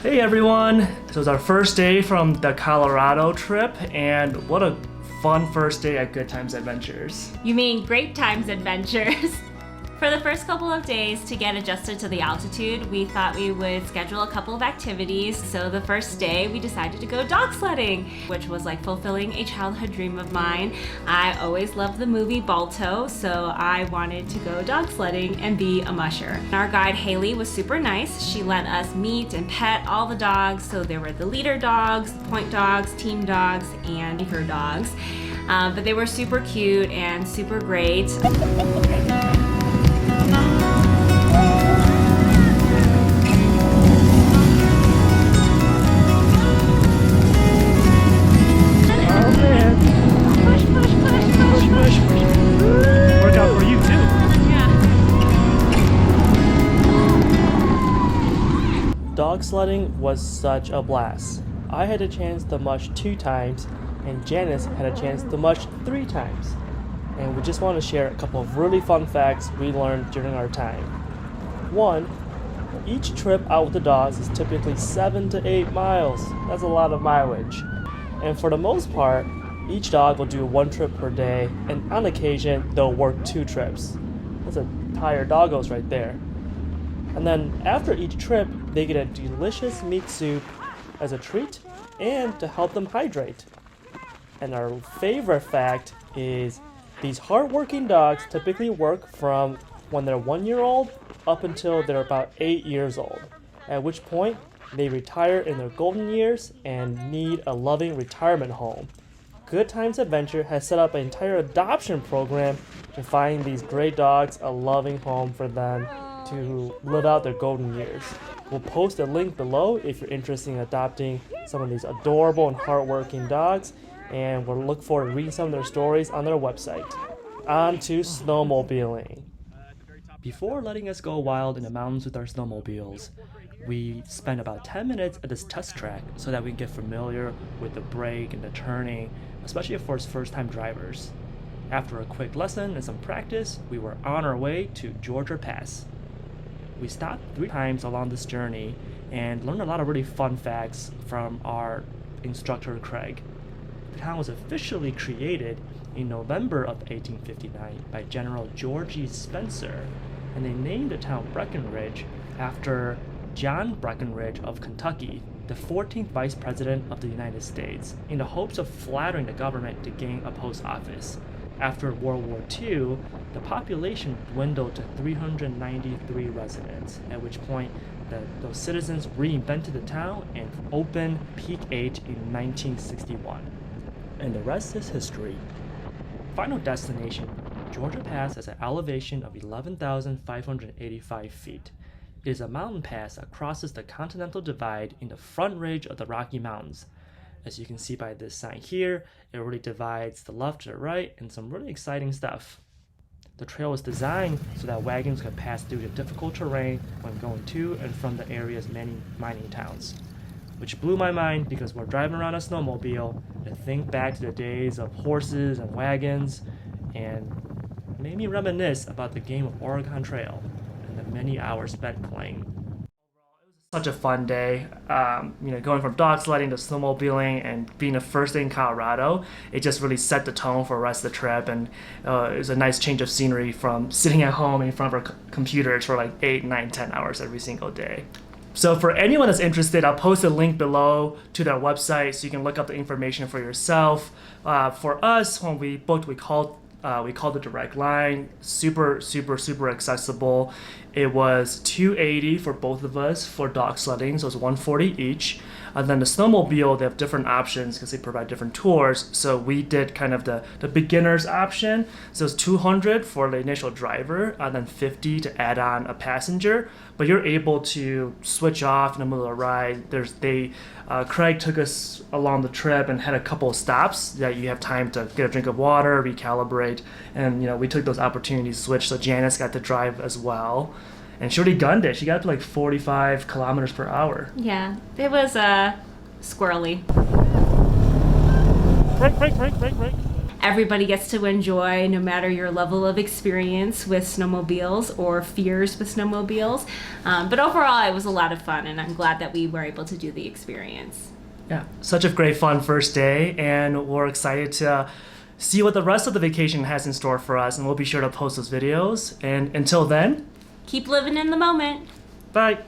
Hey everyone! This was our first day from the Colorado trip, and what a fun first day at Good Times Adventures. You mean Great Times Adventures? For the first couple of days, to get adjusted to the altitude, we thought we would schedule a couple of activities. So the first day, we decided to go dog sledding, which was like fulfilling a childhood dream of mine. I always loved the movie Balto, so I wanted to go dog sledding and be a musher. Our guide Haley was super nice. She let us meet and pet all the dogs. So there were the leader dogs, point dogs, team dogs, and her dogs. But they were super cute and super great. Dog sledding was such a blast. I had a chance to mush 2 times, and Janice had a chance to mush 3 times. And we just want to share a couple of really fun facts we learned during our time. 1, each trip out with the dogs is typically 7 to 8 miles. That's a lot of mileage. And for the most part, each dog will do 1 trip per day, and on occasion, they'll work 2 trips. That's a tired doggos right there. And then after each trip, they get a delicious meat soup as a treat and to help them hydrate. And our favorite fact is these hardworking dogs typically work from when they're 1 year old up until they're about 8 years old, at which point they retire in their golden years and need a loving retirement home. Good Times Adventure has set up an entire adoption program to find these great dogs a loving home for them to live out their golden years. We'll post a link below if you're interested in adopting some of these adorable and hardworking dogs, and we'll look forward to reading some of their stories on their website. On to snowmobiling. Before letting us go wild in the mountains with our snowmobiles, we spent about 10 minutes at this test track so that we can get familiar with the brake and the turning, especially for first-time drivers. After a quick lesson and some practice, we were on our way to Georgia Pass. We stopped 3 times along this journey and learned a lot of really fun facts from our instructor Craig. The town was officially created in November of 1859 by General George E. Spencer, and they named the town Breckenridge after John Breckenridge of Kentucky, the 14th Vice President of the United States, in the hopes of flattering the government to gain a post office. After World War II, the population dwindled to 393 residents, at which point those citizens reinvented the town and opened Peak 8 in 1961. And the rest is history. Final destination, Georgia Pass has an elevation of 11,585 feet. It is a mountain pass that crosses the Continental Divide in the front ridge of the Rocky Mountains. As you can see by this sign here, it really divides the left to the right and some really exciting stuff. The trail was designed so that wagons could pass through the difficult terrain when going to and from the area's many mining towns. Which blew my mind because we're driving around a snowmobile and think back to the days of horses and wagons, and made me reminisce about the game of Oregon Trail and the many hours spent playing. Such a fun day, going from dog sledding to snowmobiling and being the first day in Colorado, it just really set the tone for the rest of the trip, and it was a nice change of scenery from sitting at home in front of our computers for like 8, 9, 10 hours every single day. So for anyone that's interested, I'll post a link below to their website so you can look up the information for yourself. For us, when we booked, we called the direct line. Super accessible. It was $280 for both of us for dog sledding, so it's $140 each. And then the snowmobile, they have different options because they provide different tours. So we did kind of the beginner's option. So it's $200 for the initial driver, and then $50 to add on a passenger. But you're able to switch off in the middle of the ride. Craig took us along the trip and had a couple of stops that you have time to get a drink of water, recalibrate, and we took those opportunities to switch. So Janice got to drive as well. And she already gunned it. She got up to like 45 kilometers per hour. Yeah, it was squirrely. Break. Everybody gets to enjoy, no matter your level of experience with snowmobiles or fears with snowmobiles. But overall, it was a lot of fun, and I'm glad that we were able to do the experience. Yeah, such a great fun first day, and we're excited to see what the rest of the vacation has in store for us, and we'll be sure to post those videos. And until then, Keep living in the moment. bye.